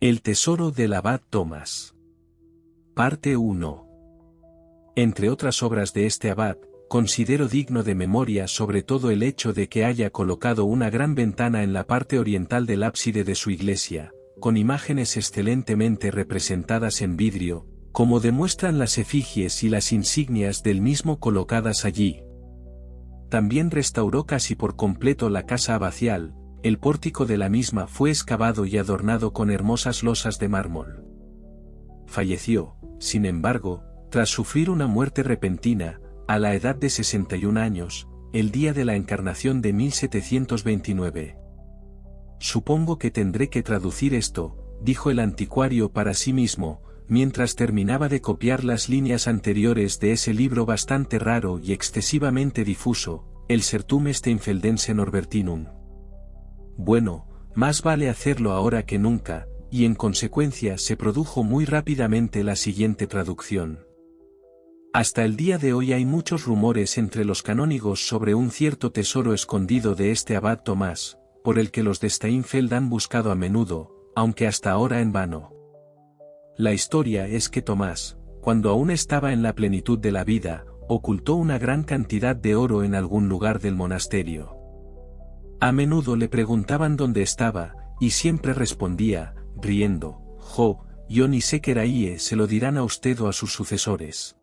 El tesoro del abad Tomás. Parte 1. Entre otras obras de este abad, considero digno de memoria sobre todo el hecho de que haya colocado una gran ventana en la parte oriental del ábside de su iglesia, con imágenes excelentemente representadas en vidrio, como demuestran las efigies y las insignias del mismo colocadas allí. También restauró casi por completo la casa abacial. El pórtico de la misma fue excavado y adornado con hermosas losas de mármol. Falleció, sin embargo, tras sufrir una muerte repentina, a la edad de 61 años, el día de la encarnación de 1729. Supongo que tendré que traducir esto, dijo el anticuario para sí mismo, mientras terminaba de copiar las líneas anteriores de ese libro bastante raro y excesivamente difuso, el Sertum Steinfeldense Norbertinum. Bueno, más vale hacerlo ahora que nunca, y en consecuencia se produjo muy rápidamente la siguiente traducción. Hasta el día de hoy hay muchos rumores entre los canónigos sobre un cierto tesoro escondido de este abad Tomás, por el que los de Steinfeld han buscado a menudo, aunque hasta ahora en vano. La historia es que Tomás, cuando aún estaba en la plenitud de la vida, ocultó una gran cantidad de oro en algún lugar del monasterio. A menudo le preguntaban dónde estaba, y siempre respondía, riendo, yo ni sé qué era y se lo dirán a usted o a sus sucesores.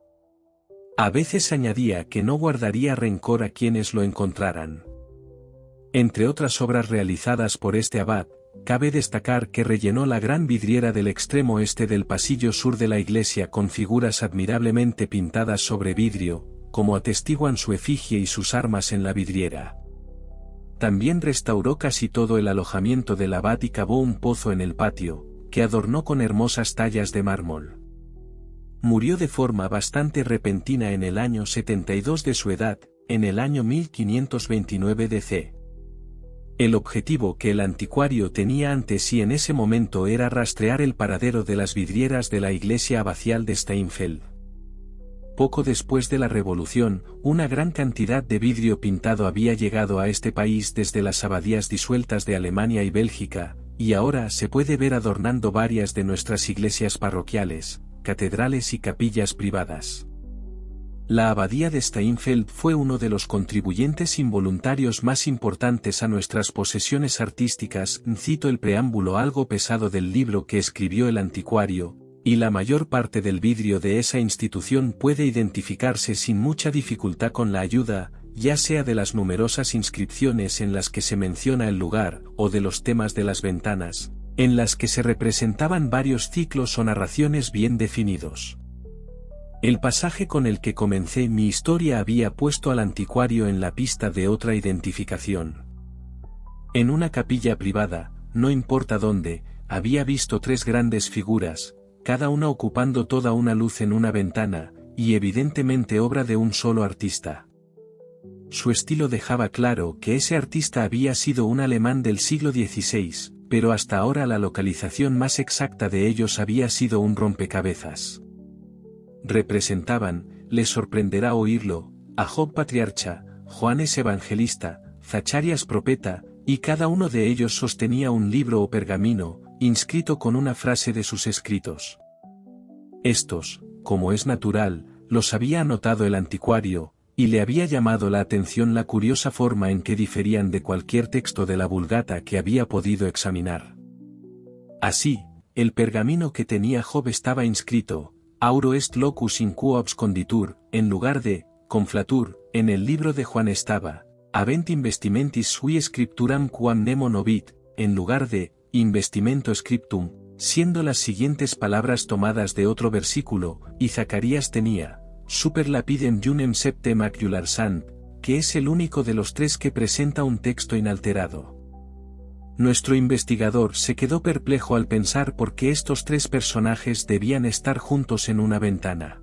A veces añadía que no guardaría rencor a quienes lo encontraran. Entre otras obras realizadas por este abad, cabe destacar que rellenó la gran vidriera del extremo este del pasillo sur de la iglesia con figuras admirablemente pintadas sobre vidrio, como atestiguan su efigie y sus armas en la vidriera. También restauró casi todo el alojamiento del abad y cavó un pozo en el patio, que adornó con hermosas tallas de mármol. Murió de forma bastante repentina en el año 72 de su edad, en el año 1529 DC. El objetivo que el anticuario tenía ante sí en ese momento era rastrear el paradero de las vidrieras de la iglesia abacial de Steinfeld. Poco después de la Revolución, una gran cantidad de vidrio pintado había llegado a este país desde las abadías disueltas de Alemania y Bélgica, y ahora se puede ver adornando varias de nuestras iglesias parroquiales, catedrales y capillas privadas. La abadía de Steinfeld fue uno de los contribuyentes involuntarios más importantes a nuestras posesiones artísticas. Cito el preámbulo algo pesado del libro que escribió el anticuario, y la mayor parte del vidrio de esa institución puede identificarse sin mucha dificultad con la ayuda, ya sea de las numerosas inscripciones en las que se menciona el lugar, o de los temas de las ventanas, en las que se representaban varios ciclos o narraciones bien definidos. El pasaje con el que comencé mi historia había puesto al anticuario en la pista de otra identificación. En una capilla privada, no importa dónde, había visto tres grandes figuras, cada una ocupando toda una luz en una ventana, y evidentemente obra de un solo artista. Su estilo dejaba claro que ese artista había sido un alemán del siglo XVI, pero hasta ahora la localización más exacta de ellos había sido un rompecabezas. Representaban, les sorprenderá oírlo, a Job Patriarcha, Juanes Evangelista, Zacharias Profeta, y cada uno de ellos sostenía un libro o pergamino, inscrito con una frase de sus escritos. Estos, como es natural, los había anotado el anticuario, y le había llamado la atención la curiosa forma en que diferían de cualquier texto de la Vulgata que había podido examinar. Así, el pergamino que tenía Job estaba inscrito, Auro est locus in quo absconditur, en lugar de, conflatur, en el libro de Juan estaba, Avent investimentis sui scripturam quam nemo novit, en lugar de, investimento scriptum, siendo las siguientes palabras tomadas de otro versículo, y Zacarías tenía, super lapidem junem septe macular sant, que es el único de los tres que presenta un texto inalterado. Nuestro investigador se quedó perplejo al pensar por qué estos tres personajes debían estar juntos en una ventana.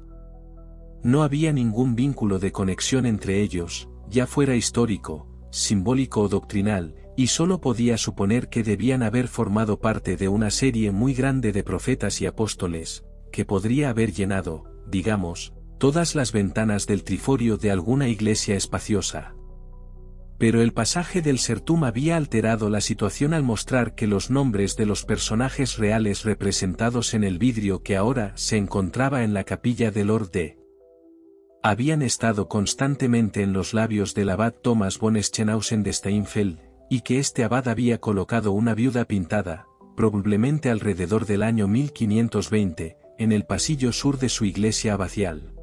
No había ningún vínculo de conexión entre ellos, ya fuera histórico, simbólico o doctrinal, y solo podía suponer que debían haber formado parte de una serie muy grande de profetas y apóstoles, que podría haber llenado, digamos, todas las ventanas del triforio de alguna iglesia espaciosa. Pero el pasaje del Sertum había alterado la situación al mostrar que los nombres de los personajes reales representados en el vidrio que ahora se encontraba en la capilla de Lord D. habían estado constantemente en los labios del abad Thomas von Schönhausen de Steinfeld, y que este abad había colocado una viuda pintada, probablemente alrededor del año 1520, en el pasillo sur de su iglesia abacial.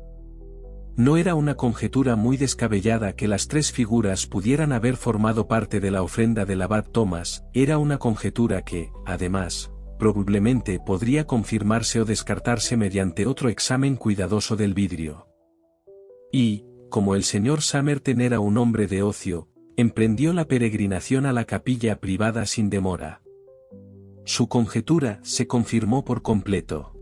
No era una conjetura muy descabellada que las tres figuras pudieran haber formado parte de la ofrenda del abad Thomas, era una conjetura que, además, probablemente podría confirmarse o descartarse mediante otro examen cuidadoso del vidrio. Y, como el señor Somerton era un hombre de ocio, emprendió la peregrinación a la capilla privada sin demora. Su conjetura se confirmó por completo.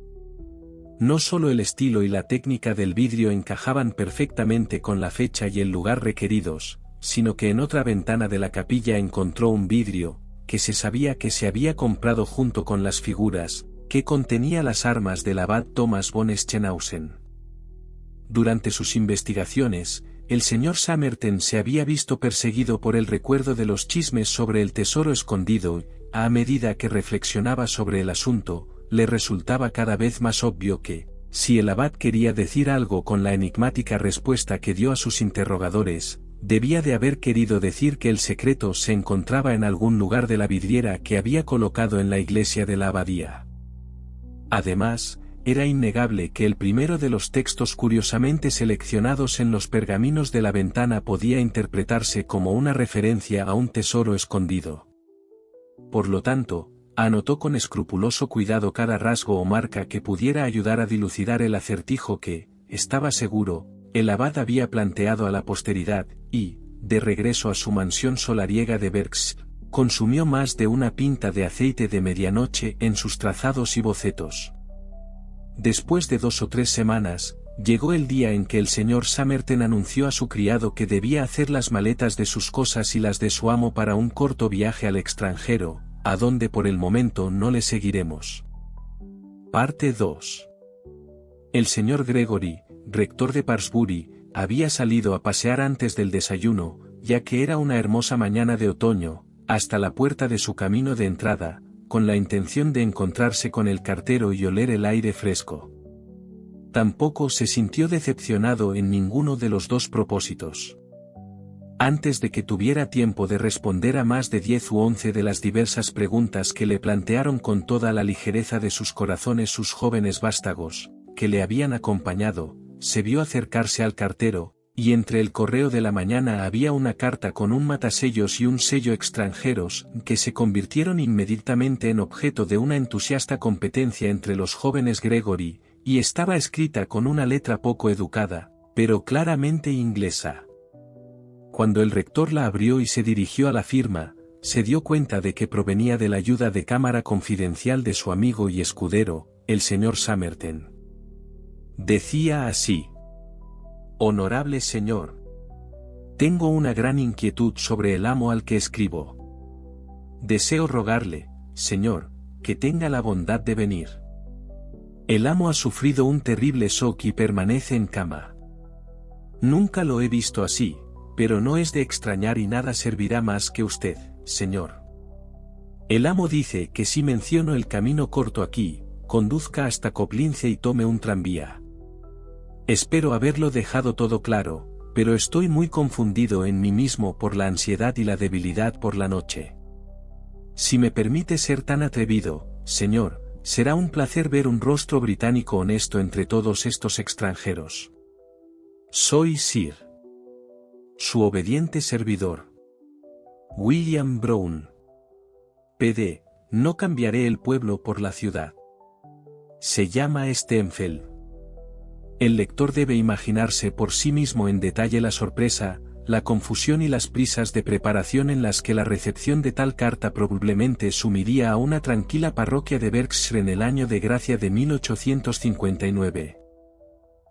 No solo el estilo y la técnica del vidrio encajaban perfectamente con la fecha y el lugar requeridos, sino que en otra ventana de la capilla encontró un vidrio, que se sabía que se había comprado junto con las figuras, que contenía las armas del abad Thomas von Schönhausen. Durante sus investigaciones, el señor Somerton se había visto perseguido por el recuerdo de los chismes sobre el tesoro escondido, y, a medida que reflexionaba sobre el asunto, le resultaba cada vez más obvio que, si el abad quería decir algo con la enigmática respuesta que dio a sus interrogadores, debía de haber querido decir que el secreto se encontraba en algún lugar de la vidriera que había colocado en la iglesia de la abadía. Además, era innegable que el primero de los textos curiosamente seleccionados en los pergaminos de la ventana podía interpretarse como una referencia a un tesoro escondido. Por lo tanto, anotó con escrupuloso cuidado cada rasgo o marca que pudiera ayudar a dilucidar el acertijo que, estaba seguro, el abad había planteado a la posteridad, y, de regreso a su mansión solariega de Berks, consumió más de una pinta de aceite de medianoche en sus trazados y bocetos. Después de 2 o 3 semanas, llegó el día en que el señor Somerton anunció a su criado que debía hacer las maletas de sus cosas y las de su amo para un corto viaje al extranjero, a donde por el momento no le seguiremos. Parte 2. El señor Gregory, rector de Parsbury, había salido a pasear antes del desayuno, ya que era una hermosa mañana de otoño, hasta la puerta de su camino de entrada, con la intención de encontrarse con el cartero y oler el aire fresco. Tampoco se sintió decepcionado en ninguno de los dos propósitos. Antes de que tuviera tiempo de responder a más de 10 u 11 de las diversas preguntas que le plantearon con toda la ligereza de sus corazones sus jóvenes vástagos, que le habían acompañado, se vio acercarse al cartero, y entre el correo de la mañana había una carta con un matasellos y un sello extranjeros, que se convirtieron inmediatamente en objeto de una entusiasta competencia entre los jóvenes Gregory, y estaba escrita con una letra poco educada, pero claramente inglesa. Cuando el rector la abrió y se dirigió a la firma, se dio cuenta de que provenía de la ayuda de cámara confidencial de su amigo y escudero, el señor Somerton. Decía así: Honorable señor, tengo una gran inquietud sobre el amo al que escribo. Deseo rogarle, señor, que tenga la bondad de venir. El amo ha sufrido un terrible shock y permanece en cama. Nunca lo he visto así, pero no es de extrañar y nada servirá más que usted, señor. El amo dice que si menciono el camino corto aquí, conduzca hasta Coplince y tome un tranvía. Espero haberlo dejado todo claro, pero estoy muy confundido en mí mismo por la ansiedad y la debilidad por la noche. Si me permite ser tan atrevido, señor, será un placer ver un rostro británico honesto entre todos estos extranjeros. Soy Sir. Su obediente servidor. William Brown. P.D. No cambiaré el pueblo por la ciudad. Se llama Steinfeld. El lector debe imaginarse por sí mismo en detalle la sorpresa, la confusión y las prisas de preparación en las que la recepción de tal carta probablemente sumiría a una tranquila parroquia de Berkshire en el año de gracia de 1859.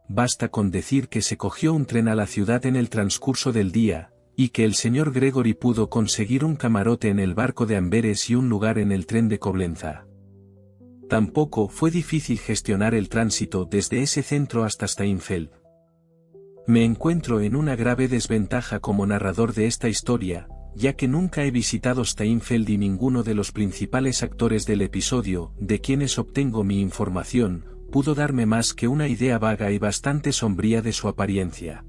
Basta con decir que se cogió un tren a la ciudad en el transcurso del día, y que el señor Gregory pudo conseguir un camarote en el barco de Amberes y un lugar en el tren de Coblenza. Tampoco fue difícil gestionar el tránsito desde ese centro hasta Steinfeld. Me encuentro en una grave desventaja como narrador de esta historia, ya que nunca he visitado Steinfeld y ninguno de los principales actores del episodio, de quienes obtengo mi información, pudo darme más que una idea vaga y bastante sombría de su apariencia.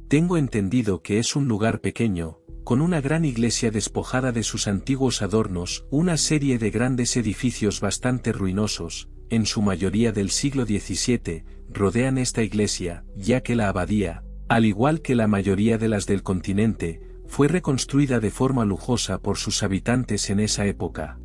Tengo entendido que es un lugar pequeño, con una gran iglesia despojada de sus antiguos adornos, una serie de grandes edificios bastante ruinosos, en su mayoría del siglo XVII, rodean esta iglesia, ya que la abadía, al igual que la mayoría de las del continente, fue reconstruida de forma lujosa por sus habitantes en esa época.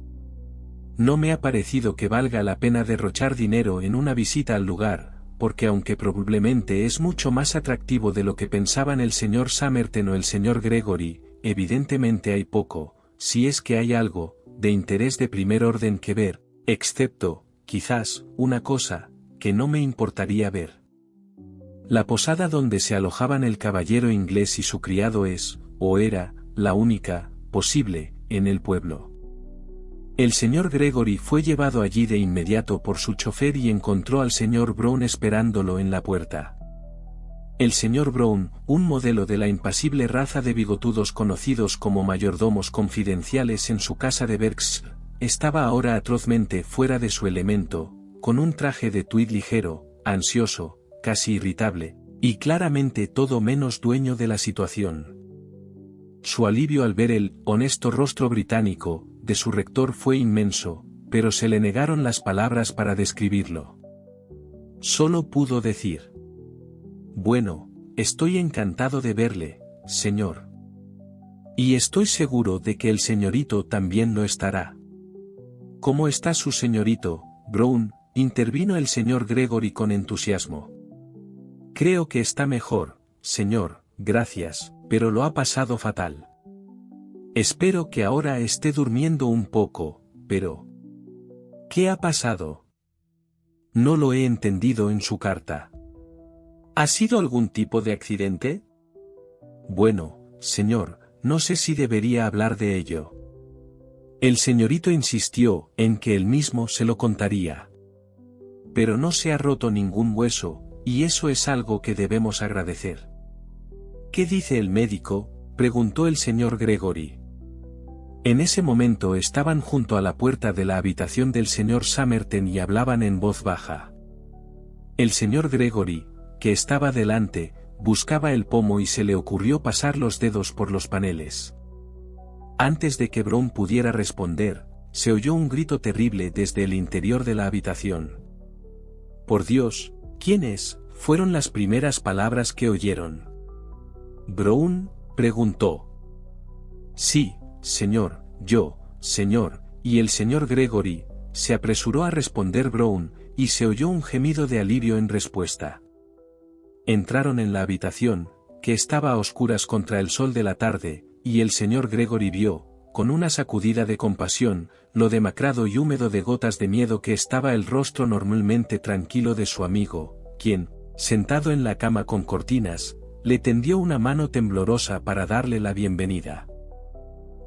No me ha parecido que valga la pena derrochar dinero en una visita al lugar, porque aunque probablemente es mucho más atractivo de lo que pensaban el señor Somerton o el señor Gregory, evidentemente hay poco, si es que hay algo, de interés de primer orden que ver, excepto, quizás, una cosa, que no me importaría ver. La posada donde se alojaban el caballero inglés y su criado es, o era, la única, posible, en el pueblo. El señor Gregory fue llevado allí de inmediato por su chofer y encontró al señor Brown esperándolo en la puerta. El señor Brown, un modelo de la impasible raza de bigotudos conocidos como mayordomos confidenciales en su casa de Berkshire, estaba ahora atrozmente fuera de su elemento, con un traje de tuid ligero, ansioso, casi irritable, y claramente todo menos dueño de la situación. Su alivio al ver el honesto rostro británico de su rector fue inmenso, pero se le negaron las palabras para describirlo. Solo pudo decir: «Bueno, estoy encantado de verle, señor. Y estoy seguro de que el señorito también lo estará». «¿Cómo está su señorito, Brown?», intervino el señor Gregory con entusiasmo. «Creo que está mejor, señor, gracias, pero lo ha pasado fatal. Espero que ahora esté durmiendo un poco, pero... ¿Qué ha pasado? No lo he entendido en su carta. ¿Ha sido algún tipo de accidente? Bueno, señor, no sé si debería hablar de ello». El señorito insistió en que él mismo se lo contaría. «Pero no se ha roto ningún hueso, y eso es algo que debemos agradecer». «¿Qué dice el médico?», preguntó el señor Gregory. En ese momento estaban junto a la puerta de la habitación del señor Somerton y hablaban en voz baja. El señor Gregory, que estaba delante, buscaba el pomo y se le ocurrió pasar los dedos por los paneles. Antes de que Brown pudiera responder, se oyó un grito terrible desde el interior de la habitación. «Por Dios, ¿quién es?», fueron las primeras palabras que oyeron. «¿Brown?», preguntó. «Sí, señor, yo, señor», y el señor Gregory, se apresuró a responder Brown, y se oyó un gemido de alivio en respuesta. Entraron en la habitación, que estaba a oscuras contra el sol de la tarde, y el señor Gregory vio, con una sacudida de compasión, lo demacrado y húmedo de gotas de miedo que estaba el rostro normalmente tranquilo de su amigo, quien, sentado en la cama con cortinas, le tendió una mano temblorosa para darle la bienvenida.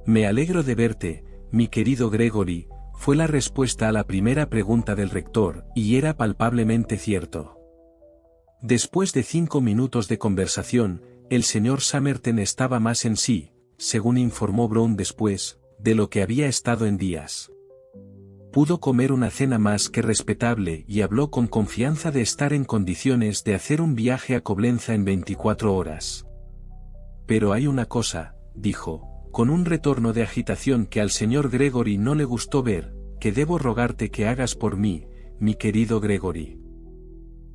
«Me alegro de verte, mi querido Gregory», fue la respuesta a la primera pregunta del rector, y era palpablemente cierto. Después de 5 minutos de conversación, el señor Somerton estaba más en sí, según informó Brown después, de lo que había estado en días. Pudo comer una cena más que respetable y habló con confianza de estar en condiciones de hacer un viaje a Coblenza en 24 horas. «Pero hay una cosa», dijo, con un retorno de agitación que al señor Gregory no le gustó ver, «que debo rogarte que hagas por mí, mi querido Gregory».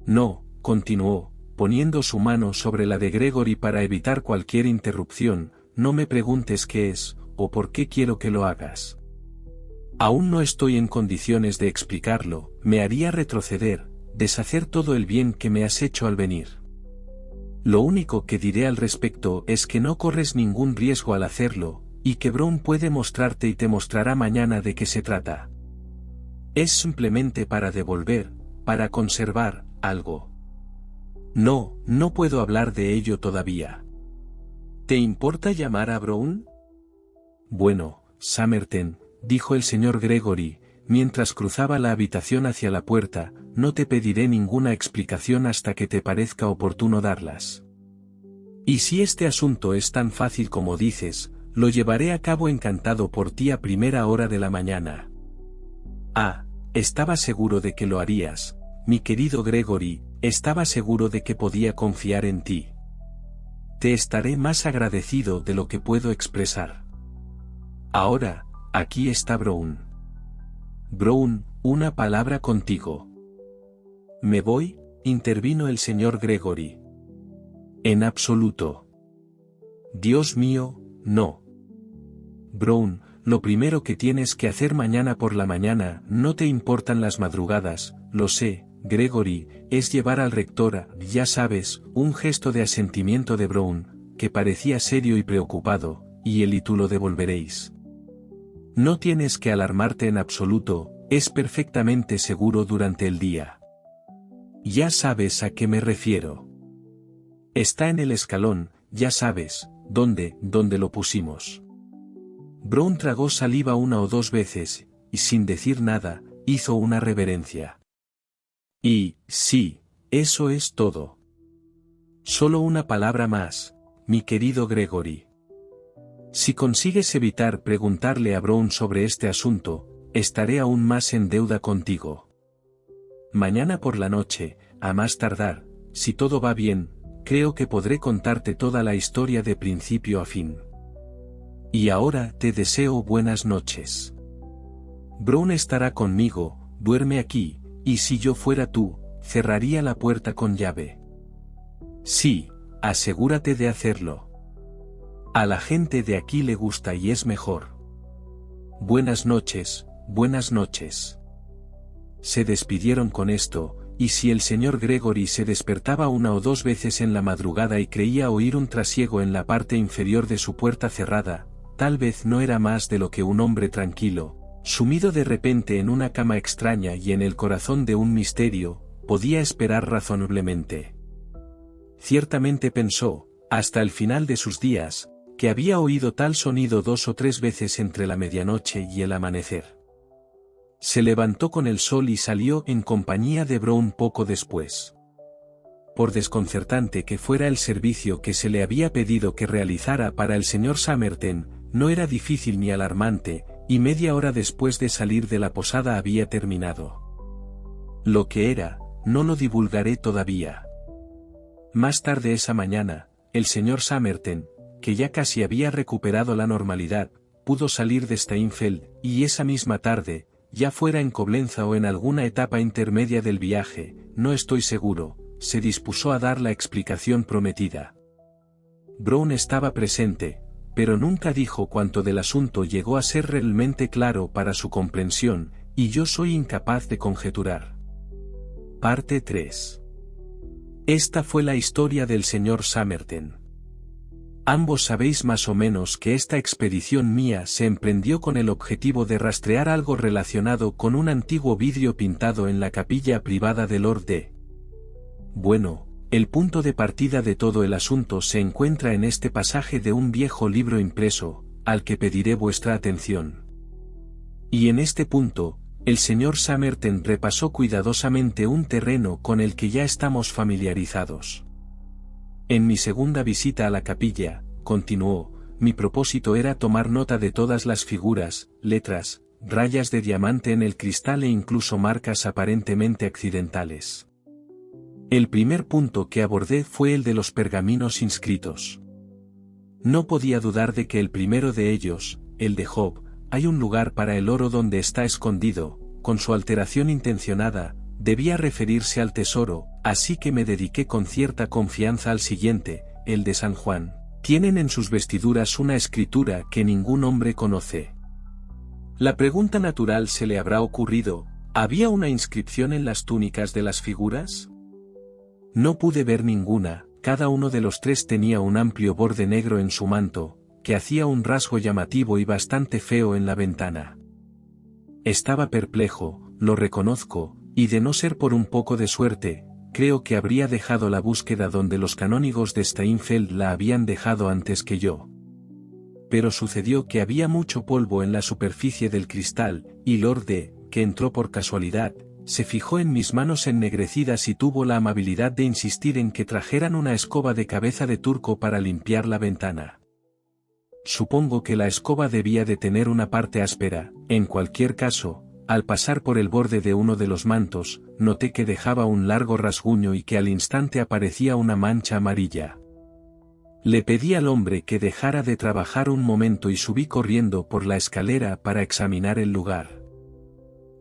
«No», continuó, poniendo su mano sobre la de Gregory para evitar cualquier interrupción, «no me preguntes qué es, o por qué quiero que lo hagas. Aún no estoy en condiciones de explicarlo, me haría retroceder, deshacer todo el bien que me has hecho al venir. Lo único que diré al respecto es que no corres ningún riesgo al hacerlo, y que Brown puede mostrarte y te mostrará mañana de qué se trata. Es simplemente para devolver, para conservar, algo. No, no puedo hablar de ello todavía». «¿Te importa llamar a Brown?». «Bueno, Somerton», dijo el señor Gregory, mientras cruzaba la habitación hacia la puerta, no te pediré ninguna explicación hasta que te parezca oportuno darlas. Y si este asunto es tan fácil como dices, lo llevaré a cabo encantado por ti a primera hora de la mañana. Ah, estaba seguro de que lo harías, mi querido Gregory, estaba seguro de que podía confiar en ti. Te estaré más agradecido de lo que puedo expresar. Ahora, aquí está Brown. Brown, una palabra contigo. ¿Me voy?, intervino el señor Gregory. En absoluto. Dios mío, no. Brown, lo primero que tienes que hacer mañana por la mañana, no te importan las madrugadas, lo sé, Gregory, es llevar al rector, ya sabes, un gesto de asentimiento de Brown, que parecía serio y preocupado, y él y tú lo devolveréis. No tienes que alarmarte en absoluto, es perfectamente seguro durante el día. Ya sabes a qué me refiero. Está en el escalón, ya sabes, ¿dónde lo pusimos? Brown tragó saliva una o dos veces, y sin decir nada, hizo una reverencia. Y, sí, eso es todo. Solo una palabra más, mi querido Gregory. Si consigues evitar preguntarle a Brown sobre este asunto, estaré aún más en deuda contigo. Mañana por la noche, a más tardar, si todo va bien, creo que podré contarte toda la historia de principio a fin. Y ahora te deseo buenas noches. Brown estará conmigo, duerme aquí, y si yo fuera tú, cerraría la puerta con llave. Sí, asegúrate de hacerlo. A la gente de aquí le gusta y es mejor. Buenas noches, buenas noches. Se despidieron con esto, y si el señor Gregory se despertaba una o dos veces en la madrugada y creía oír un trasiego en la parte inferior de su puerta cerrada, tal vez no era más de lo que un hombre tranquilo, sumido de repente en una cama extraña y en el corazón de un misterio, podía esperar razonablemente. Ciertamente pensó, hasta el final de sus días, que había oído tal sonido 2 o 3 veces entre la medianoche y el amanecer. Se levantó con el sol y salió en compañía de Brown poco después. Por desconcertante que fuera el servicio que se le había pedido que realizara para el señor Somerton, no era difícil ni alarmante, y media hora después de salir de la posada había terminado. Lo que era, no lo divulgaré todavía. Más tarde esa mañana, el señor Somerton, que ya casi había recuperado la normalidad, pudo salir de Steinfeld, y esa misma tarde, ya fuera en Coblenza o en alguna etapa intermedia del viaje, no estoy seguro, se dispuso a dar la explicación prometida. Brown estaba presente, pero nunca dijo cuánto del asunto llegó a ser realmente claro para su comprensión, y yo soy incapaz de conjeturar. Parte 3. Esta fue la historia del señor Somerton. Ambos sabéis más o menos que esta expedición mía se emprendió con el objetivo de rastrear algo relacionado con un antiguo vidrio pintado en la capilla privada de Lord D. Bueno, el punto de partida de todo el asunto se encuentra en este pasaje de un viejo libro impreso, al que pediré vuestra atención. Y en este punto, el señor Somerton repasó cuidadosamente un terreno con el que ya estamos familiarizados. En mi segunda visita a la capilla, continuó, mi propósito era tomar nota de todas las figuras, letras, rayas de diamante en el cristal e incluso marcas aparentemente accidentales. El primer punto que abordé fue el de los pergaminos inscritos. No podía dudar de que el primero de ellos, el de Job, hay un lugar para el oro donde está escondido, con su alteración intencionada, debía referirse al tesoro, así que me dediqué con cierta confianza al siguiente, el de San Juan. Tienen en sus vestiduras una escritura que ningún hombre conoce. La pregunta natural se le habrá ocurrido, ¿había una inscripción en las túnicas de las figuras? No pude ver ninguna, cada uno de los tres tenía un amplio borde negro en su manto, que hacía un rasgo llamativo y bastante feo en la ventana. Estaba perplejo, lo reconozco, y de no ser por un poco de suerte, creo que habría dejado la búsqueda donde los canónigos de Steinfeld la habían dejado antes que yo. Pero sucedió que había mucho polvo en la superficie del cristal, y Lord D., que entró por casualidad, Se fijó en mis manos ennegrecidas y tuvo la amabilidad de insistir en que trajeran una escoba de cabeza de turco para limpiar la ventana. Supongo que la escoba debía de tener una parte áspera. En cualquier caso, al pasar por el borde de uno de los mantos, noté que dejaba un largo rasguño y que al instante aparecía una mancha amarilla. Le pedí al hombre que dejara de trabajar un momento y subí corriendo por la escalera para examinar el lugar.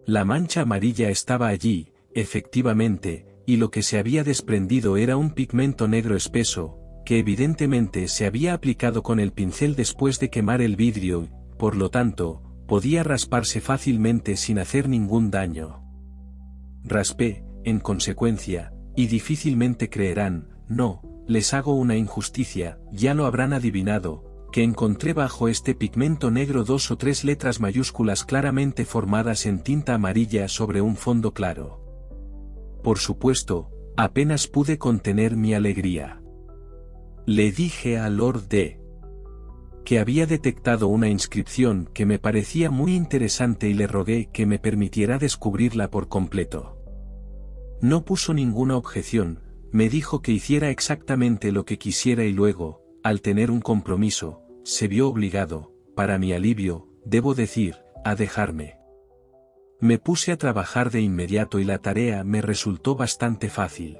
La mancha amarilla estaba allí, efectivamente, y lo que se había desprendido era un pigmento negro espeso, que evidentemente se había aplicado con el pincel después de quemar el vidrio, por lo tanto, podía rasparse fácilmente sin hacer ningún daño. Raspé, en consecuencia, y difícilmente creerán, no, les hago una injusticia, ya lo habrán adivinado, que encontré bajo este pigmento negro 2 o 3 letras mayúsculas claramente formadas en tinta amarilla sobre un fondo claro. Por supuesto, apenas pude contener mi alegría. Le dije a Lord D. que había detectado una inscripción que me parecía muy interesante y le rogué que me permitiera descubrirla por completo. No puso ninguna objeción, me dijo que hiciera exactamente lo que quisiera y luego, al tener un compromiso, se vio obligado, para mi alivio, debo decir, a dejarme. Me puse a trabajar de inmediato y la tarea me resultó bastante fácil.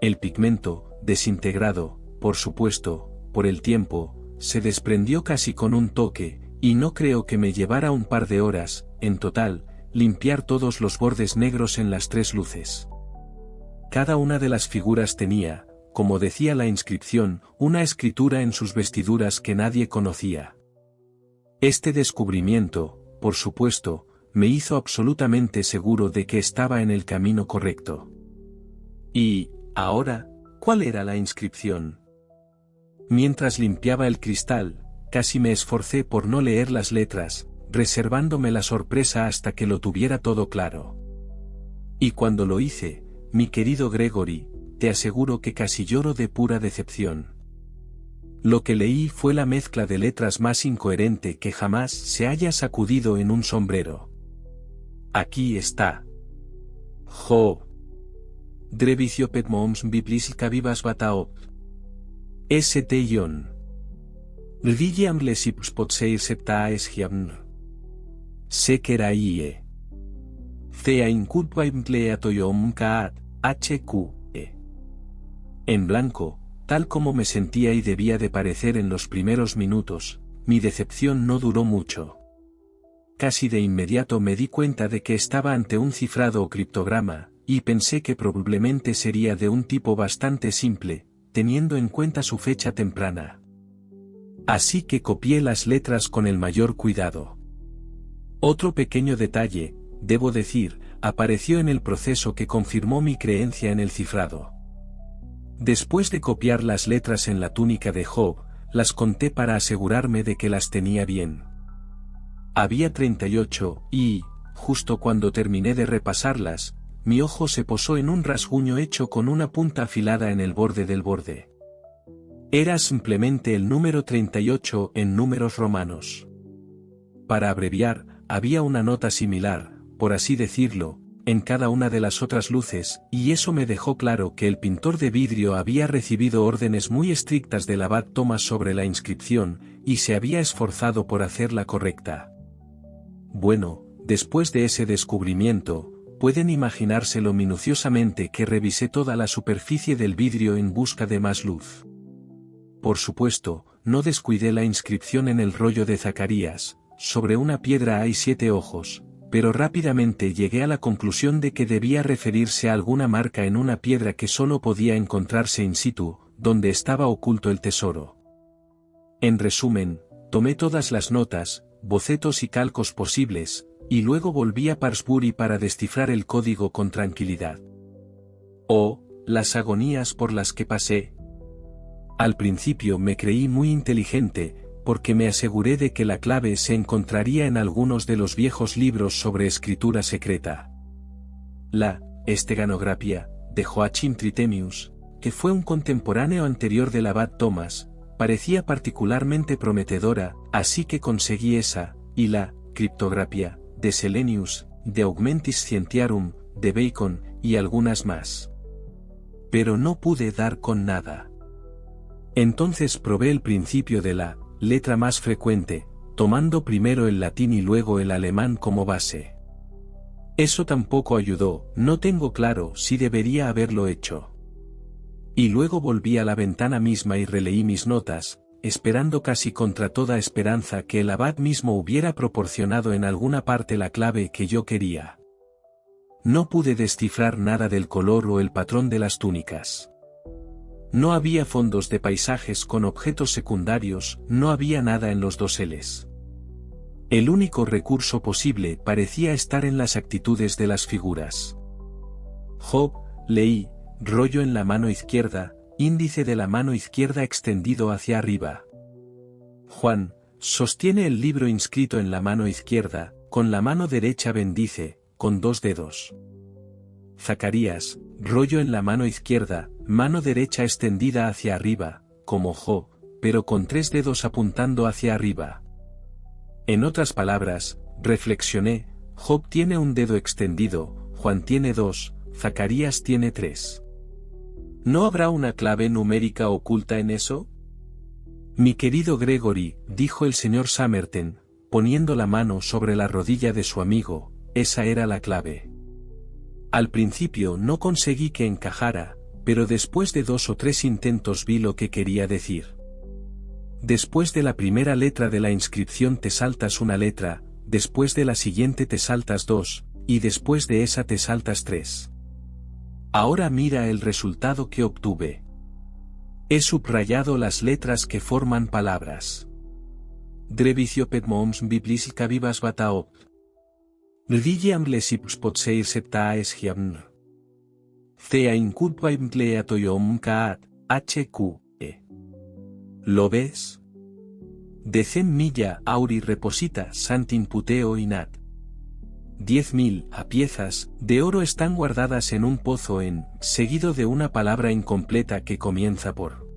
El pigmento, desintegrado, por supuesto, por el tiempo, se desprendió casi con un toque, y no creo que me llevara un par de horas, en total, limpiar todos los bordes negros en las 3 luces. Cada una de las figuras tenía, como decía la inscripción, una escritura en sus vestiduras que nadie conocía. Este descubrimiento, por supuesto, me hizo absolutamente seguro de que estaba en el camino correcto. Y, ahora, ¿cuál era la inscripción? Mientras limpiaba el cristal, casi me esforcé por no leer las letras, reservándome la sorpresa hasta que lo tuviera todo claro. Y cuando lo hice, mi querido Gregory, te aseguro que casi lloro de pura decepción. Lo que leí fue la mezcla de letras más incoherente que jamás se haya sacudido en un sombrero. Aquí está. Job. Drevicio petmoms biblisica vivas bataop. St. Rvilliam lesips potseir septa esgiamn. Sekeraie. Thea incutvaimtleatoyom kaat, HQ. En blanco, tal como me sentía y debía de parecer en los primeros minutos, mi decepción no duró mucho. Casi de inmediato me di cuenta de que estaba ante un cifrado o criptograma, y pensé que probablemente sería de un tipo bastante simple, teniendo en cuenta su fecha temprana. Así que copié las letras con el mayor cuidado. Otro pequeño detalle, debo decir, apareció en el proceso que confirmó mi creencia en el cifrado. Después de copiar las letras en la túnica de Job, las conté para asegurarme de que las tenía bien. Había 38, y, justo cuando terminé de repasarlas, mi ojo se posó en un rasguño hecho con una punta afilada en el borde del borde. Era simplemente el número 38 en números romanos. Para abreviar, había una nota similar, por así decirlo, en cada una de las otras luces, y eso me dejó claro que el pintor de vidrio había recibido órdenes muy estrictas del abad Thomas sobre la inscripción, y se había esforzado por hacerla correcta. Bueno, después de ese descubrimiento, pueden imaginárselo minuciosamente que revisé toda la superficie del vidrio en busca de más luz. Por supuesto, no descuidé la inscripción en el rollo de Zacarías, sobre una piedra hay 7 ojos, pero rápidamente llegué a la conclusión de que debía referirse a alguna marca en una piedra que solo podía encontrarse in situ, donde estaba oculto el tesoro. En resumen, tomé todas las notas, bocetos y calcos posibles, y luego volví a Parsbury para descifrar el código con tranquilidad. Oh, las agonías por las que pasé. Al principio me creí muy inteligente, porque me aseguré de que la clave se encontraría en algunos de los viejos libros sobre escritura secreta. La esteganografía de Joachim Trithemius, que fue un contemporáneo anterior del abad Thomas, parecía particularmente prometedora, así que conseguí esa, y la criptografía de Selenius, De Augmentis Scientiarum, de Bacon, y algunas más. Pero no pude dar con nada. Entonces probé el principio de la letra más frecuente, tomando primero el latín y luego el alemán como base. Eso tampoco ayudó, no tengo claro si debería haberlo hecho. Y luego volví a la ventana misma y releí mis notas, esperando casi contra toda esperanza que el abad mismo hubiera proporcionado en alguna parte la clave que yo quería. No pude descifrar nada del color o el patrón de las túnicas. No había fondos de paisajes con objetos secundarios, no había nada en los doseles. El único recurso posible parecía estar en las actitudes de las figuras. Job, leí, rollo en la mano izquierda, índice de la mano izquierda extendido hacia arriba. Juan, sostiene el libro inscrito en la mano izquierda, con la mano derecha bendice, con 2 dedos. Zacarías, rollo en la mano izquierda, mano derecha extendida hacia arriba, como Job, pero con 3 dedos apuntando hacia arriba. En otras palabras, reflexioné, Job tiene un dedo extendido, Juan tiene 2, Zacarías tiene 3. ¿No habrá una clave numérica oculta en eso? Mi querido Gregory, dijo el señor Somerton, poniendo la mano sobre la rodilla de su amigo, esa era la clave. Al principio no conseguí que encajara, pero después de 2 o 3 intentos vi lo que quería decir. Después de la primera letra de la inscripción te saltas una letra, después de la siguiente te saltas 2, y después de esa te saltas 3. Ahora mira el resultado que obtuve. He subrayado las letras que forman palabras. Drevicio pedmoms biblisica vivas bataop. Rdigiam lesips potseir septaes giamn. Thea inculpaim cleatoyom kaat, HQ. ¿Lo ves? Decem milla auri reposita santin puteo inat. 10.000 piezas de oro están guardadas en un pozo seguido de una palabra incompleta que comienza por.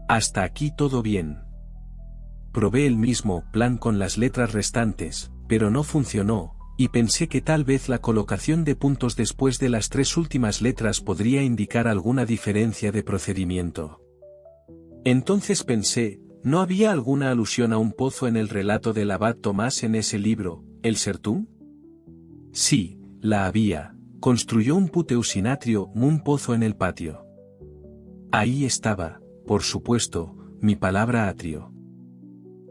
Hasta aquí todo bien. Probé el mismo plan con las letras restantes, pero no funcionó, y pensé que tal vez la colocación de puntos después de las 3 últimas letras podría indicar alguna diferencia de procedimiento. Entonces pensé, ¿no había alguna alusión a un pozo en el relato del abad Tomás en ese libro, el Sertún? Sí, la había. Construyó un puteusinatrio, un pozo en el patio. Ahí estaba, por supuesto, mi palabra atrio.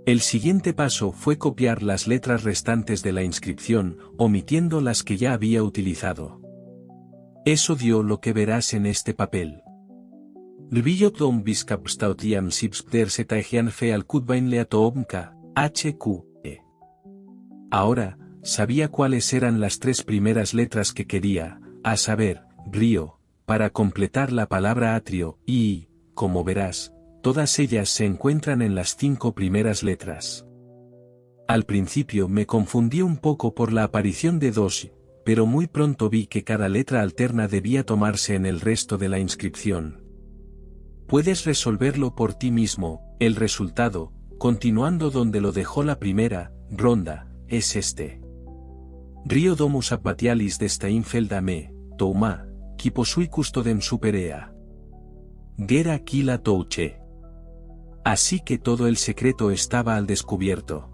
El siguiente paso fue copiar las letras restantes de la inscripción, omitiendo las que ya había utilizado. Eso dio lo que verás en este papel. Lvillotdom biskapstautiam sipster setaegian fe al kutbain leatoomka, HQ. Ahora, sabía cuáles eran las 3 primeras letras que quería, a saber, río, para completar la palabra atrio, y, como verás, todas ellas se encuentran en las 5 primeras letras. Al principio me confundí un poco por la aparición de 2, pero muy pronto vi que cada letra alterna debía tomarse en el resto de la inscripción. Puedes resolverlo por ti mismo, el resultado, continuando donde lo dejó la primera ronda, es este. Rio domus abbatialis de Steinfeld a me, touma, qui posui custodem superea. Gera quila touche. Así que todo el secreto estaba al descubierto.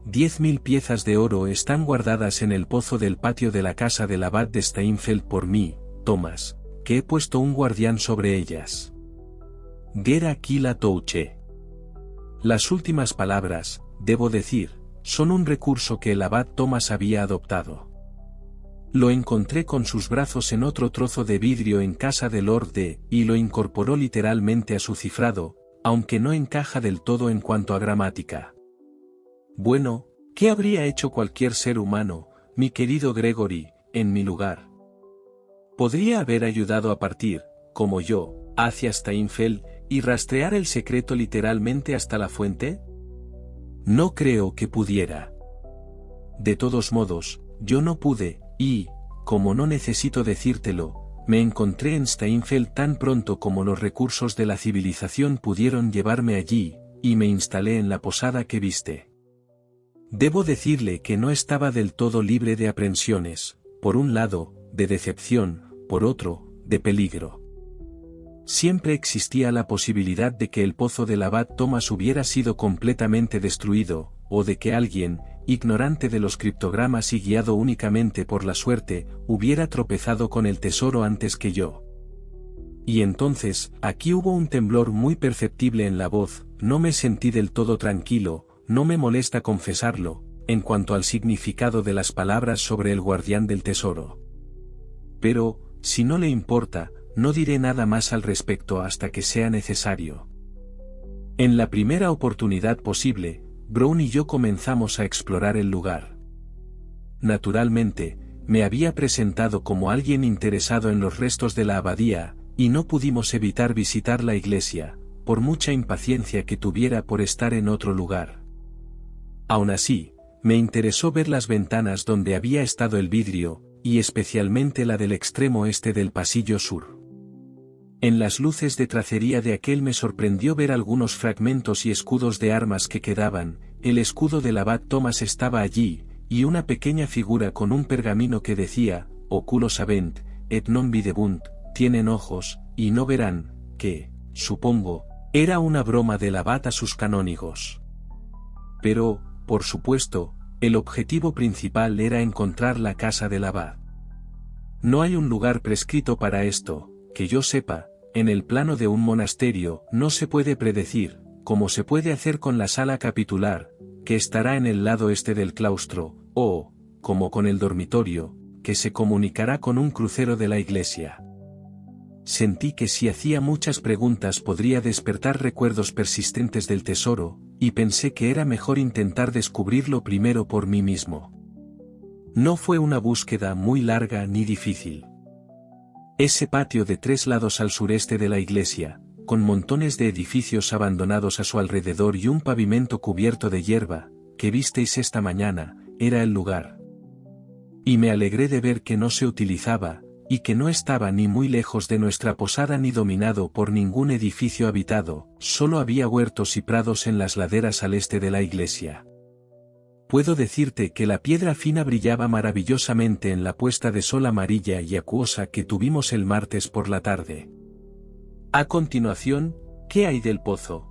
10.000 piezas de oro están guardadas en el pozo del patio de la casa del abad de Steinfeld por mí, Thomas, que he puesto un guardián sobre ellas. Gera quila touche. Las últimas palabras, debo decir, son un recurso que el abad Thomas había adoptado. Lo encontré con sus brazos en otro trozo de vidrio en casa de Lord D, y lo incorporó literalmente a su cifrado, aunque no encaja del todo en cuanto a gramática. Bueno, ¿qué habría hecho cualquier ser humano, mi querido Gregory, en mi lugar? ¿Podría haber ayudado a partir, como yo, hacia Steinfeld, y rastrear el secreto literalmente hasta la fuente? No creo que pudiera. De todos modos, yo no pude, y, como no necesito decírtelo, me encontré en Steinfeld tan pronto como los recursos de la civilización pudieron llevarme allí, y me instalé en la posada que viste. Debo decirle que no estaba del todo libre de aprensiones, por un lado, de decepción, por otro, de peligro. Siempre existía la posibilidad de que el pozo del abad Thomas hubiera sido completamente destruido, o de que alguien, ignorante de los criptogramas y guiado únicamente por la suerte, hubiera tropezado con el tesoro antes que yo. Y entonces, aquí hubo un temblor muy perceptible en la voz, no me sentí del todo tranquilo, no me molesta confesarlo, en cuanto al significado de las palabras sobre el guardián del tesoro. Pero, si no le importa, no diré nada más al respecto hasta que sea necesario. En la primera oportunidad posible, Brown y yo comenzamos a explorar el lugar. Naturalmente, me había presentado como alguien interesado en los restos de la abadía, y no pudimos evitar visitar la iglesia, por mucha impaciencia que tuviera por estar en otro lugar. Aún así, me interesó ver las ventanas donde había estado el vidrio, y especialmente la del extremo este del pasillo sur. En las luces de tracería de aquel me sorprendió ver algunos fragmentos y escudos de armas que quedaban, el escudo del abad Thomas estaba allí, y una pequeña figura con un pergamino que decía, oculos habent, et non videbunt, tienen ojos, y no verán, que, supongo, era una broma del abad a sus canónigos. Pero, por supuesto, el objetivo principal era encontrar la casa del abad. No hay un lugar prescrito para esto, que yo sepa, en el plano de un monasterio no se puede predecir, como se puede hacer con la sala capitular, que estará en el lado este del claustro, o, como con el dormitorio, que se comunicará con un crucero de la iglesia. Sentí que si hacía muchas preguntas podría despertar recuerdos persistentes del tesoro, y pensé que era mejor intentar descubrirlo primero por mí mismo. No fue una búsqueda muy larga ni difícil. Ese patio de 3 lados al sureste de la iglesia, con montones de edificios abandonados a su alrededor y un pavimento cubierto de hierba, que visteis esta mañana, era el lugar. Y me alegré de ver que no se utilizaba, y que no estaba ni muy lejos de nuestra posada ni dominado por ningún edificio habitado, solo había huertos y prados en las laderas al este de la iglesia. Puedo decirte que la piedra fina brillaba maravillosamente en la puesta de sol amarilla y acuosa que tuvimos el martes por la tarde. A continuación, ¿qué hay del pozo?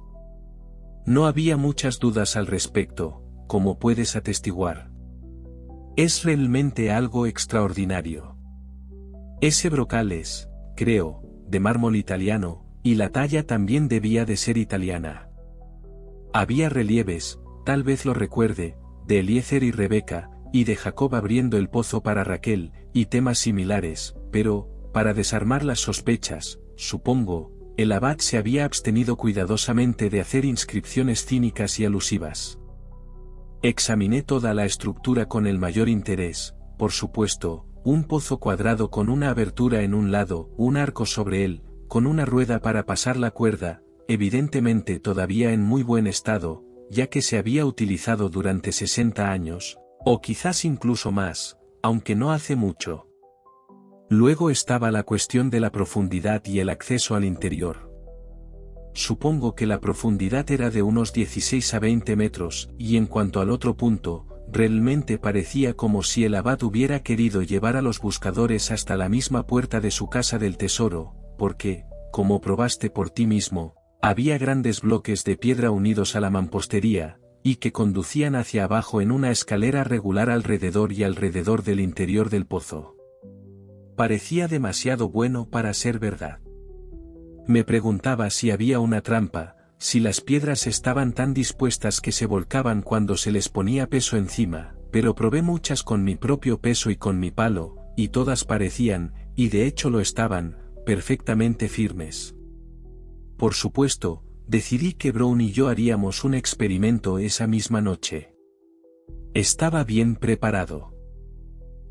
No había muchas dudas al respecto, como puedes atestiguar. Es realmente algo extraordinario. Ese brocal es, creo, de mármol italiano, y la talla también debía de ser italiana. Había relieves, tal vez lo recuerde, de Eliezer y Rebeca, y de Jacob abriendo el pozo para Raquel, y temas similares, pero, para desarmar las sospechas, supongo, el abad se había abstenido cuidadosamente de hacer inscripciones cínicas y alusivas. Examiné toda la estructura con el mayor interés, por supuesto, un pozo cuadrado con una abertura en un lado, un arco sobre él, con una rueda para pasar la cuerda, evidentemente todavía en muy buen estado, ya que se había utilizado durante 60 años, o quizás incluso más, aunque no hace mucho. Luego estaba la cuestión de la profundidad y el acceso al interior. Supongo que la profundidad era de unos 16 a 20 metros, y en cuanto al otro punto, realmente parecía como si el abad hubiera querido llevar a los buscadores hasta la misma puerta de su casa del tesoro, porque, como probaste por ti mismo, había grandes bloques de piedra unidos a la mampostería, y que conducían hacia abajo en una escalera regular alrededor y alrededor del interior del pozo. Parecía demasiado bueno para ser verdad. Me preguntaba si había una trampa, si las piedras estaban tan dispuestas que se volcaban cuando se les ponía peso encima, pero probé muchas con mi propio peso y con mi palo, y todas parecían, y de hecho lo estaban, perfectamente firmes. Por supuesto, decidí que Brown y yo haríamos un experimento esa misma noche. Estaba bien preparado.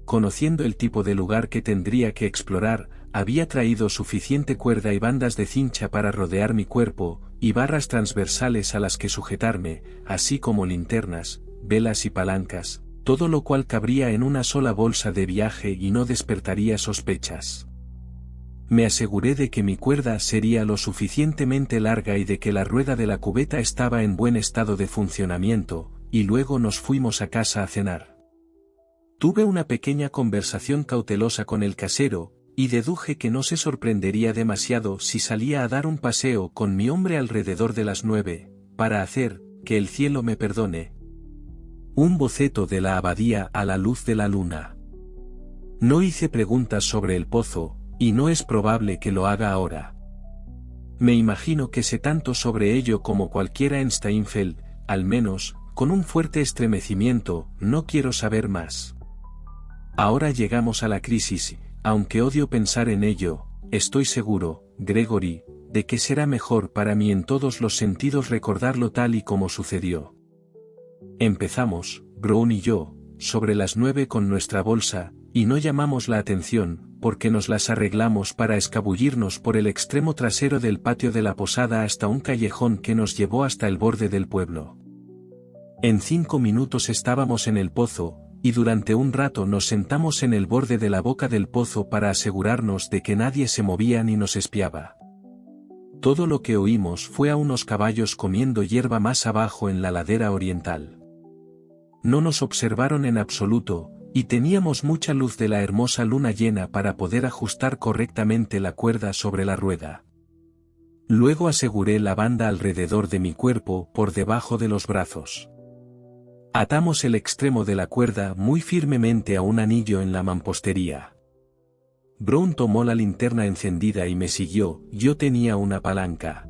Conociendo el tipo de lugar que tendría que explorar, había traído suficiente cuerda y bandas de cincha para rodear mi cuerpo, y barras transversales a las que sujetarme, así como linternas, velas y palancas, todo lo cual cabría en una sola bolsa de viaje y no despertaría sospechas. Me aseguré de que mi cuerda sería lo suficientemente larga y de que la rueda de la cubeta estaba en buen estado de funcionamiento, y luego nos fuimos a casa a cenar. Tuve una pequeña conversación cautelosa con el casero, y deduje que no se sorprendería demasiado si salía a dar un paseo con mi hombre alrededor de las 9, para hacer, que el cielo me perdone, un boceto de la abadía a la luz de la luna. No hice preguntas sobre el pozo, y no es probable que lo haga ahora. Me imagino que sé tanto sobre ello como cualquiera en Steinfeld, al menos, con un fuerte estremecimiento, no quiero saber más. Ahora llegamos a la crisis, aunque odio pensar en ello, estoy seguro, Gregory, de que será mejor para mí en todos los sentidos recordarlo tal y como sucedió. Empezamos, Brown y yo, sobre las 9 con nuestra bolsa, y no llamamos la atención, porque nos las arreglamos para escabullirnos por el extremo trasero del patio de la posada hasta un callejón que nos llevó hasta el borde del pueblo. En 5 minutos estábamos en el pozo, y durante un rato nos sentamos en el borde de la boca del pozo para asegurarnos de que nadie se movía ni nos espiaba. Todo lo que oímos fue a unos caballos comiendo hierba más abajo en la ladera oriental. No nos observaron en absoluto, y teníamos mucha luz de la hermosa luna llena para poder ajustar correctamente la cuerda sobre la rueda. Luego aseguré la banda alrededor de mi cuerpo por debajo de los brazos. Atamos el extremo de la cuerda muy firmemente a un anillo en la mampostería. Brown tomó la linterna encendida y me siguió, yo tenía una palanca.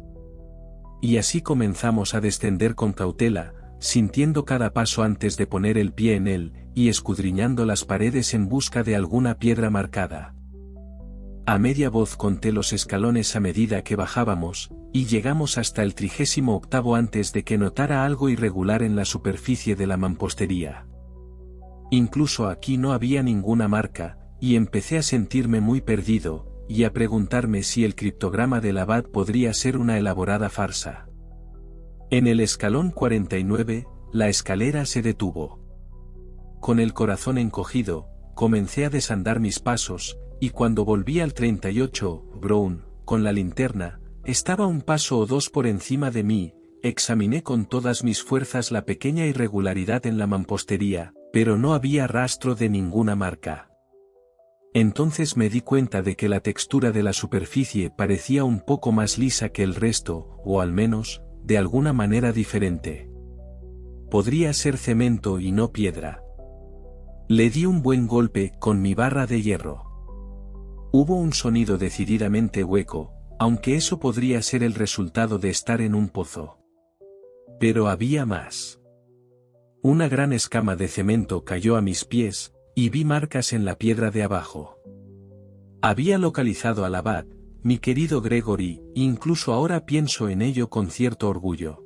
Y así comenzamos a descender con cautela, sintiendo cada paso antes de poner el pie en él, y escudriñando las paredes en busca de alguna piedra marcada. A media voz conté los escalones a medida que bajábamos, y llegamos hasta el 38º antes de que notara algo irregular en la superficie de la mampostería. Incluso aquí no había ninguna marca, y empecé a sentirme muy perdido, y a preguntarme si el criptograma del abad podría ser una elaborada farsa. En el escalón 49, la escalera se detuvo. Con el corazón encogido, comencé a desandar mis pasos, y cuando volví al 38, Brown, con la linterna, estaba un paso o dos por encima de mí. Examiné con todas mis fuerzas la pequeña irregularidad en la mampostería, pero no había rastro de ninguna marca. Entonces me di cuenta de que la textura de la superficie parecía un poco más lisa que el resto, o al menos, de alguna manera diferente. Podría ser cemento y no piedra. Le di un buen golpe con mi barra de hierro. Hubo un sonido decididamente hueco, aunque eso podría ser el resultado de estar en un pozo. Pero había más. Una gran escama de cemento cayó a mis pies, y vi marcas en la piedra de abajo. Había localizado al abad, mi querido Gregory, incluso ahora pienso en ello con cierto orgullo.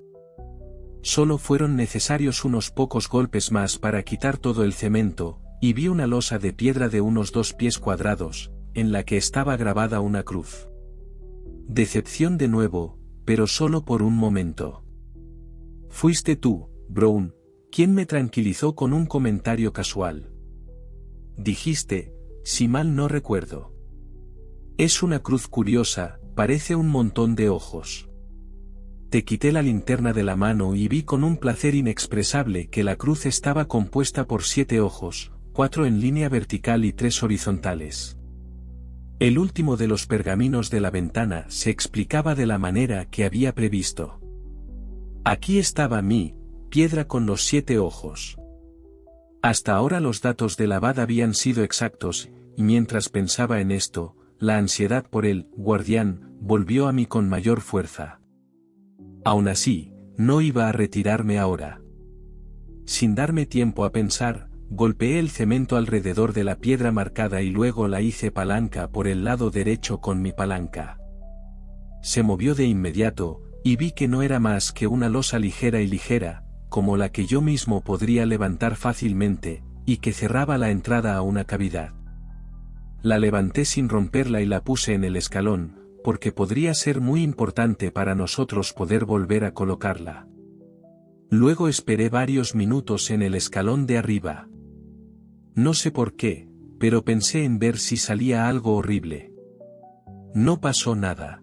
Solo fueron necesarios unos pocos golpes más para quitar todo el cemento, y vi una losa de piedra de unos 2 pies cuadrados, en la que estaba grabada una cruz. Decepción de nuevo, pero solo por un momento. Fuiste tú, Brown, quien me tranquilizó con un comentario casual. Dijiste, si mal no recuerdo. Es una cruz curiosa, parece un montón de ojos. Te quité la linterna de la mano y vi con un placer inexpresable que la cruz estaba compuesta por 7 ojos, 4 en línea vertical y 3 horizontales. El último de los pergaminos de la ventana se explicaba de la manera que había previsto. Aquí estaba mi piedra con los 7 ojos. Hasta ahora los datos del abad habían sido exactos, y mientras pensaba en esto, la ansiedad por el guardián volvió a mí con mayor fuerza. Aún así, no iba a retirarme ahora. Sin darme tiempo a pensar, golpeé el cemento alrededor de la piedra marcada y luego la hice palanca por el lado derecho con mi palanca. Se movió de inmediato, y vi que no era más que una losa ligera, como la que yo mismo podría levantar fácilmente, y que cerraba la entrada a una cavidad. La levanté sin romperla y la puse en el escalón, porque podría ser muy importante para nosotros poder volver a colocarla. Luego esperé varios minutos en el escalón de arriba. No sé por qué, pero pensé en ver si salía algo horrible. No pasó nada.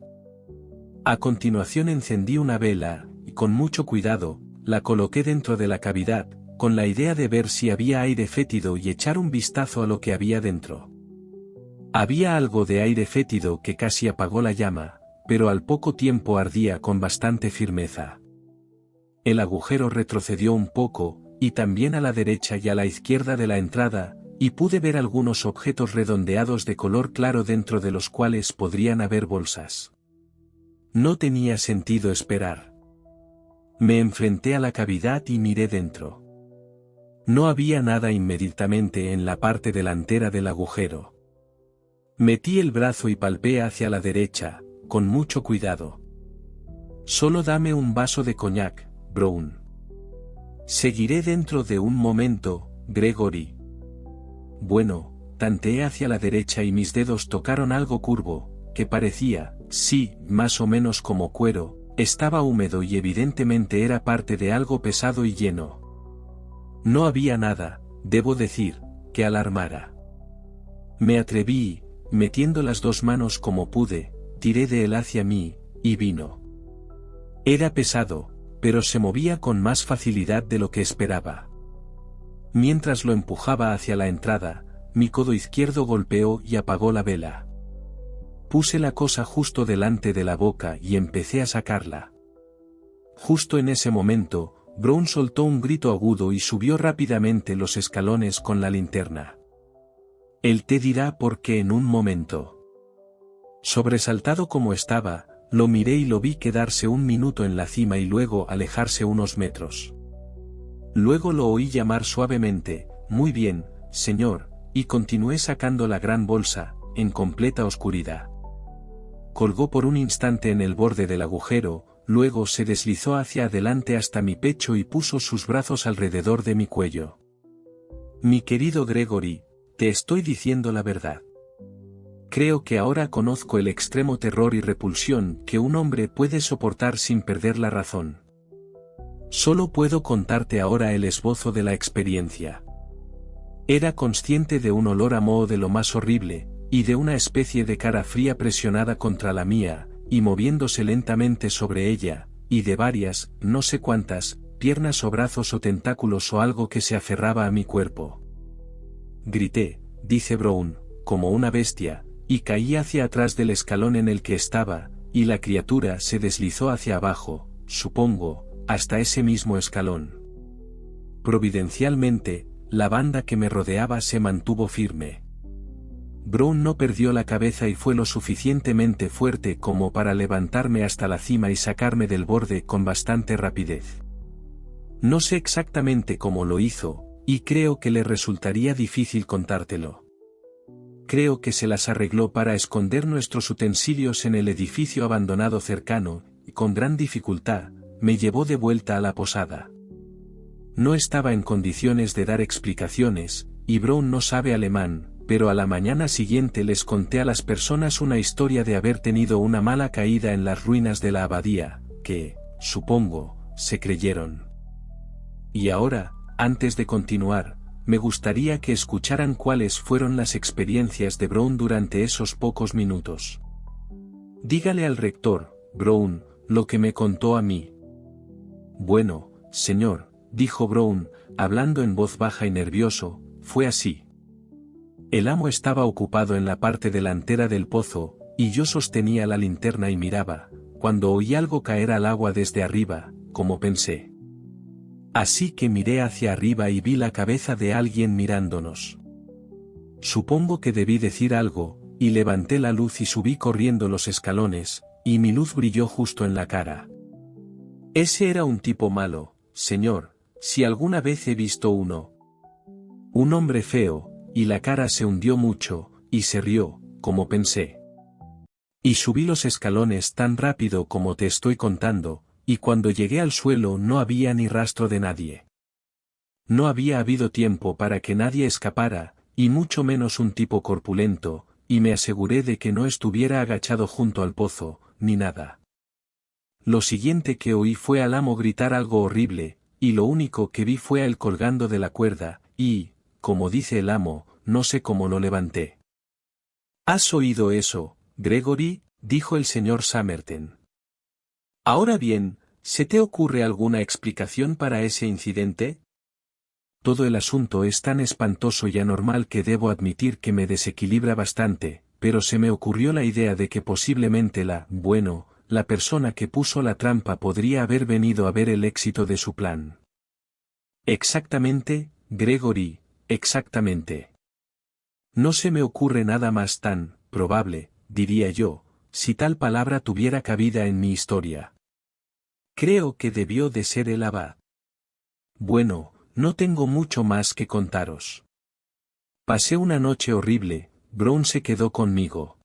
A continuación encendí una vela, y con mucho cuidado, la coloqué dentro de la cavidad, con la idea de ver si había aire fétido y echar un vistazo a lo que había dentro. Había algo de aire fétido que casi apagó la llama, pero al poco tiempo ardía con bastante firmeza. El agujero retrocedió un poco, y también a la derecha y a la izquierda de la entrada, y pude ver algunos objetos redondeados de color claro dentro de los cuales podrían haber bolsas. No tenía sentido esperar. Me enfrenté a la cavidad y miré dentro. No había nada inmediatamente en la parte delantera del agujero. Metí el brazo y palpé hacia la derecha, con mucho cuidado. Solo dame un vaso de coñac, Brown. Seguiré dentro de un momento, Gregory. Bueno, tanteé hacia la derecha y mis dedos tocaron algo curvo, que parecía, sí, más o menos como cuero, estaba húmedo y evidentemente era parte de algo pesado y lleno. No había nada, debo decir, que alarmara. Me atreví, metiendo las dos manos como pude, tiré de él hacia mí, y vino. Era pesado, pero se movía con más facilidad de lo que esperaba. Mientras lo empujaba hacia la entrada, mi codo izquierdo golpeó y apagó la vela. Puse la cosa justo delante de la boca y empecé a sacarla. Justo en ese momento, Brown soltó un grito agudo y subió rápidamente los escalones con la linterna. Él te dirá por qué en un momento. Sobresaltado como estaba, lo miré y lo vi quedarse un minuto en la cima y luego alejarse unos metros. Luego lo oí llamar suavemente, muy bien, señor, y continué sacando la gran bolsa, en completa oscuridad. Colgó por un instante en el borde del agujero, luego se deslizó hacia adelante hasta mi pecho y puso sus brazos alrededor de mi cuello. Mi querido Gregory, te estoy diciendo la verdad. Creo que ahora conozco el extremo terror y repulsión que un hombre puede soportar sin perder la razón. Solo puedo contarte ahora el esbozo de la experiencia. Era consciente de un olor a moho de lo más horrible, y de una especie de cara fría presionada contra la mía, y moviéndose lentamente sobre ella, y de varias, no sé cuántas, piernas o brazos o tentáculos o algo que se aferraba a mi cuerpo. Grité, dice Brown, como una bestia, y caí hacia atrás del escalón en el que estaba, y la criatura se deslizó hacia abajo, supongo, hasta ese mismo escalón. Providencialmente, la banda que me rodeaba se mantuvo firme. Brown no perdió la cabeza y fue lo suficientemente fuerte como para levantarme hasta la cima y sacarme del borde con bastante rapidez. No sé exactamente cómo lo hizo, y creo que le resultaría difícil contártelo. Creo que se las arregló para esconder nuestros utensilios en el edificio abandonado cercano, y con gran dificultad, me llevó de vuelta a la posada. No estaba en condiciones de dar explicaciones, y Brown no sabe alemán, pero a la mañana siguiente les conté a las personas una historia de haber tenido una mala caída en las ruinas de la abadía, que, supongo, se creyeron. Y ahora, antes de continuar, me gustaría que escucharan cuáles fueron las experiencias de Brown durante esos pocos minutos. Dígale al rector, Brown, lo que me contó a mí. Bueno, señor, dijo Brown, hablando en voz baja y nervioso, fue así. El amo estaba ocupado en la parte delantera del pozo, y yo sostenía la linterna y miraba, cuando oí algo caer al agua desde arriba, como pensé. Así que miré hacia arriba y vi la cabeza de alguien mirándonos. Supongo que debí decir algo, y levanté la luz y subí corriendo los escalones, y mi luz brilló justo en la cara. Ese era un tipo malo, señor, si alguna vez he visto uno. Un hombre feo, y la cara se hundió mucho, y se rió, como pensé. Y subí los escalones tan rápido como te estoy contando, y cuando llegué al suelo no había ni rastro de nadie. No había habido tiempo para que nadie escapara, y mucho menos un tipo corpulento, y me aseguré de que no estuviera agachado junto al pozo, ni nada. Lo siguiente que oí fue al amo gritar algo horrible, y lo único que vi fue a él colgando de la cuerda, y, como dice el amo, no sé cómo lo levanté. ¿Has oído eso, Gregory?, dijo el señor Summerton. Ahora bien, ¿Se te ocurre alguna explicación para ese incidente? Todo el asunto es tan espantoso y anormal que debo admitir que me desequilibra bastante, pero se me ocurrió la idea de que posiblemente la persona que puso la trampa podría haber venido a ver el éxito de su plan. Exactamente, Gregory, exactamente. No se me ocurre nada más tan probable, diría yo, si tal palabra tuviera cabida en mi historia. Creo que debió de ser el abad. Bueno, no tengo mucho más que contaros. Pasé una noche horrible, Brown se quedó conmigo.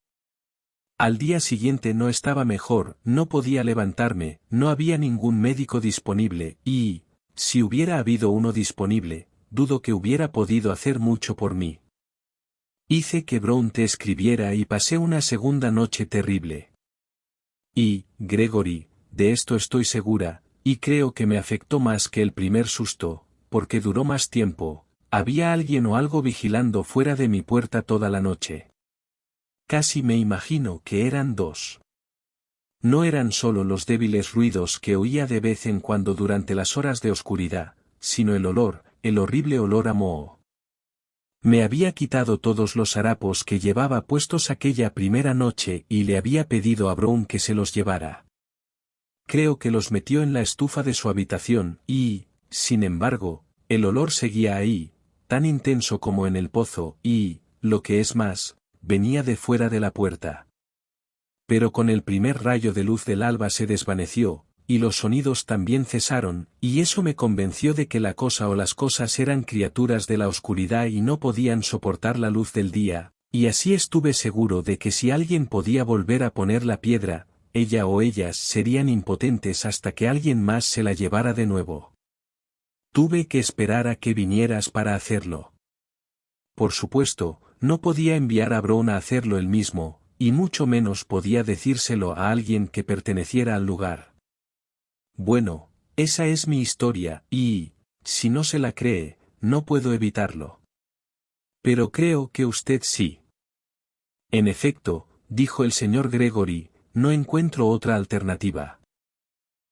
Al día siguiente no estaba mejor, no podía levantarme, no había ningún médico disponible, y, si hubiera habido uno disponible, dudo que hubiera podido hacer mucho por mí. Hice que Brown te escribiera y pasé una segunda noche terrible. Y, Gregory, de esto estoy segura, y creo que me afectó más que el primer susto, porque duró más tiempo, había alguien o algo vigilando fuera de mi puerta toda la noche. Casi me imagino que eran dos. No eran solo los débiles ruidos que oía de vez en cuando durante las horas de oscuridad, sino el horrible olor a moho. Me había quitado todos los harapos que llevaba puestos aquella primera noche y le había pedido a Brown que se los llevara. Creo que los metió en la estufa de su habitación y, sin embargo, el olor seguía ahí, tan intenso como en el pozo y, lo que es más, venía de fuera de la puerta. Pero con el primer rayo de luz del alba se desvaneció, y los sonidos también cesaron, y eso me convenció de que la cosa o las cosas eran criaturas de la oscuridad y no podían soportar la luz del día, y así estuve seguro de que si alguien podía volver a poner la piedra, ella o ellas serían impotentes hasta que alguien más se la llevara de nuevo. Tuve que esperar a que vinieras para hacerlo. Por supuesto, no podía enviar a Brown a hacerlo él mismo, y mucho menos podía decírselo a alguien que perteneciera al lugar. Bueno, esa es mi historia, y, si no se la cree, no puedo evitarlo. Pero creo que usted sí. En efecto, dijo el señor Gregory, no encuentro otra alternativa.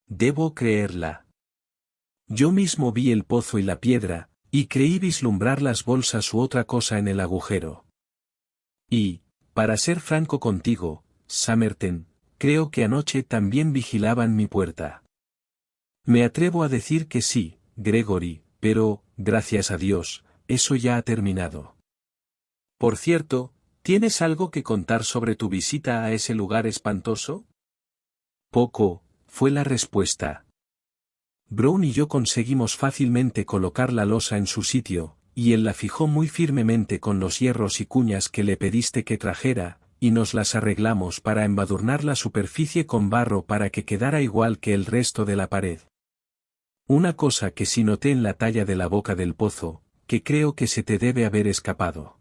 Debo creerla. Yo mismo vi el pozo y la piedra, y creí vislumbrar las bolsas u otra cosa en el agujero. Y, para ser franco contigo, Somerton, creo que anoche también vigilaban mi puerta. Me atrevo a decir que sí, Gregory, pero, gracias a Dios, eso ya ha terminado. Por cierto, ¿tienes algo que contar sobre tu visita a ese lugar espantoso? Poco, fue la respuesta. Brown y yo conseguimos fácilmente colocar la losa en su sitio, y él la fijó muy firmemente con los hierros y cuñas que le pediste que trajera, y nos las arreglamos para embadurnar la superficie con barro para que quedara igual que el resto de la pared. Una cosa que sí noté en la talla de la boca del pozo, que creo que se te debe haber escapado.